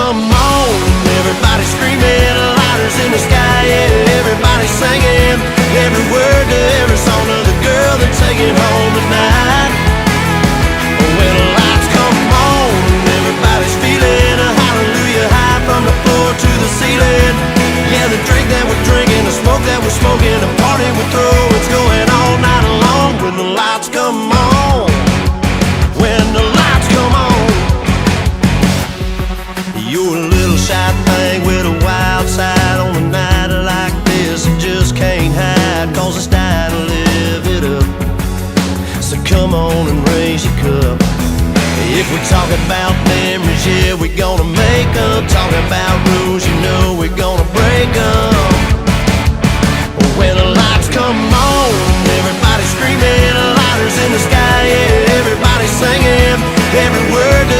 come on, everybody screaming, lighters in the sky, yeah, everybody singing every word to every song of the girl they're taking home tonight. When the lights come on, everybody's feeling a hallelujah high from the floor to the ceiling. Yeah, the drink that we're drinking, the smoke that we're smoking, the party we're throwing, it's going all night long. When the lights come on, when the lights come on. You're a little shy thing with a wild side. On a night like this, you just can't hide, cause it's time to live it up. So come on and raise your cup. If we're talking about memories, yeah, we're gonna make them. Talking about rules, you know we're gonna break them. When the lights come on, everybody screaming, lighters in the sky, yeah, everybody singing every word to